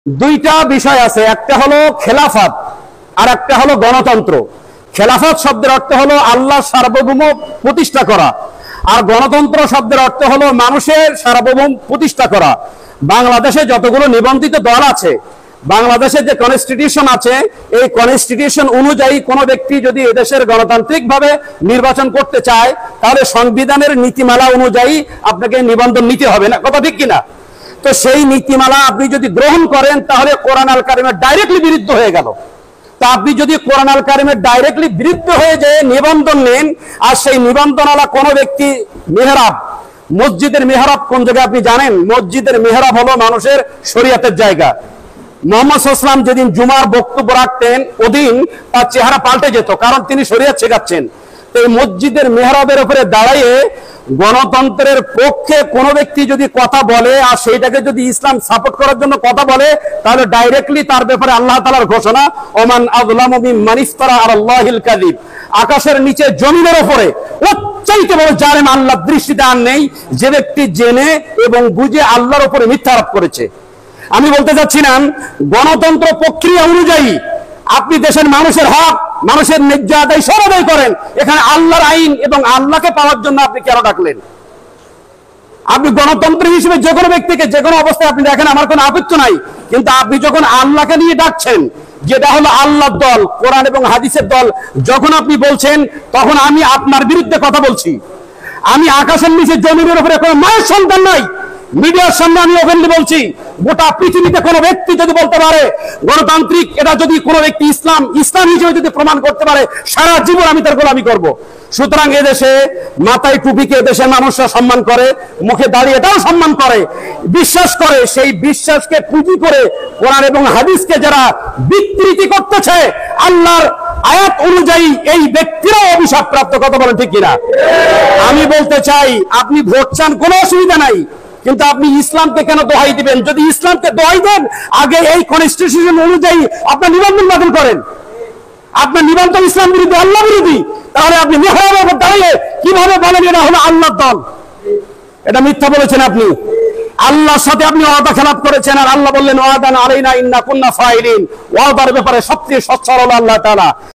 দুইটা বিষয় আছে, একটা হলো খেলাফত আর একটা হলো গণতন্ত্র। খেলাফত শব্দের অর্থ হলো আল্লাহর সার্বভৌম প্রতিষ্ঠা করা, আর গণতন্ত্র শব্দের অর্থ হলো মানুষের সার্বভৌম প্রতিষ্ঠা করা। বাংলাদেশে যতগুলো নিবন্ধিত দল আছে, বাংলাদেশের যে কনস্টিটিউশন আছে, এই কনস্টিটিউশন অনুযায়ী কোন ব্যক্তি যদি এদেশের গণতান্ত্রিক ভাবে নির্বাচন করতে চায়, তাহলে সংবিধানের নীতিমালা অনুযায়ী আপনাকে নিবন্ধন নিতে হবে, না কথা ঠিক কিনা? তো সেই নীতিমালা আপনি যদি গ্রহণ করেন, তাহলে কোরআন আল কারিমের ডাইরেক্টলি বিরুদ্ধ হয়ে গেল। তা আপনি যদি কোরআন আল কারিমের ডাইরেক্টলি বিরুদ্ধ হয়ে যে নিবন্ধন নেন, আর সেই নিবন্ধনওয়ালা কোনো ব্যক্তি মেহরাব, মসজিদের মেহরাব কোন জায়গায় আপনি জানেন? মসজিদের মেহরাব হলো মানুষের শরীয়তের জায়গা। মুহাম্মদ সাল্লাল্লাহু আলাইহি ওয়াসাল্লাম যেদিন জুমার বক্তব্য রাখতেন, ওদিন তার চেহারা পাল্টে যেত, কারণ তিনি শরীয়ত শেখাচ্ছেন। তো এই মসজিদের মেহরাবের উপরে দাঁড়িয়ে গণতন্ত্রের পক্ষে কোনো ব্যক্তি যদি কথা বলে, আর সেইটাকে যদি ইসলাম সাপোর্ট করার জন্য কথা বলে, তাহলে ডাইরেক্টলি তার ব্যাপারে আল্লাহ তাআলার ঘোষণা, ওমান আযলামু মিম্মান ইফতারা আলাল্লাহিল কাযিব। আকাশের নিচে জমিনের উপরে চাইতে বড় জালেম আল্লাহর দৃষ্টিতে আর নেই, যে ব্যক্তি জেনে এবং বুঝে আল্লাহর উপরে মিথ্যা আরোপ করেছে। আমি বলতে চাচ্ছিলাম, গণতন্ত্র প্রক্রিয়া অনুযায়ী আপনি দেশের মানুষের হক, মানুষের ন্যায্য আদায় সব আদায় করেন। এখানে আল্লাহর আইন এবং আল্লাহকে পাওয়ার জন্য আপনি কেন ডাকলেন? আপনি গণতন্ত্র হিসেবে যে কোনো ব্যক্তিকে যে কোনো অবস্থায় আপনি দেখেন, আমার কোনো আপত্তি নাই, কিন্তু আপনি যখন আল্লাহকে নিয়ে ডাকছেন, যেটা হলো আল্লাহর দল, কোরআন এবং হাদিসের দল, যখন আপনি বলছেন, তখন আমি আপনার বিরুদ্ধে কথা বলছি। আমি আকাশের নিচে জমিনের উপরে কোনো মায়ের সন্তান নাই, মিডিয়ার সামনে আমি ওপেনলি বলছি, গোটা পৃথিবীতে কোনো ব্যক্তি যদি বলতে পারে গণতান্ত্রিক, এটা যদি কোনো ব্যক্তি ইসলাম হিসেবে যদি প্রমাণ করতে পারে, সারা জীবন আমি তার গোলামি করব। সুতরাং এদেশে মাথায় টুপিকে এদেশের মানুষরা সম্মান করে, মুখে দাঁড়িয়ে এটাও সম্মান করে, বিশ্বাস করে। সেই বিশ্বাসকে পুঁজি করে কোরআন এবং হাদিসকে যারা বিকৃতি করতেছে, আল্লাহর আয়াত অনুযায়ী এই ব্যক্তিরাও অভিশাপ প্রাপ্ত। কথা বলেন ঠিক কিনা? আমি বলতে চাই, আপনি ভোট চান, কোনো অসুবিধা নাই, কিন্তু আপনি ইসলামকে কেন দোহাই দিবেন? যদি ইসলামকে দোহাই দেন, আগে এই কনস্টিটিউশন অনুযায়ী আপনার নিবন্ধন বাতিল করেন। আপনার নিবন্ধন ইসলাম বিরোধী, আল্লাহ বিরোধী, তাহলে আপনি মেহরাবের উপর দাঁড়িয়ে কিভাবে বলেন এটা হলো আল্লাহর দল? এটা মিথ্যা বলেছেন আপনি। আল্লাহর সাথে আপনি ওয়াদা খেলাপ করেছেন, আর আল্লাহ বললেন ওয়াদান আলাইনা ইন্না কুন্না ফাইলিন। ওয়াদার ব্যাপারে সবচেয়ে সচ্ছল হলো আল্লাহ তাআলা।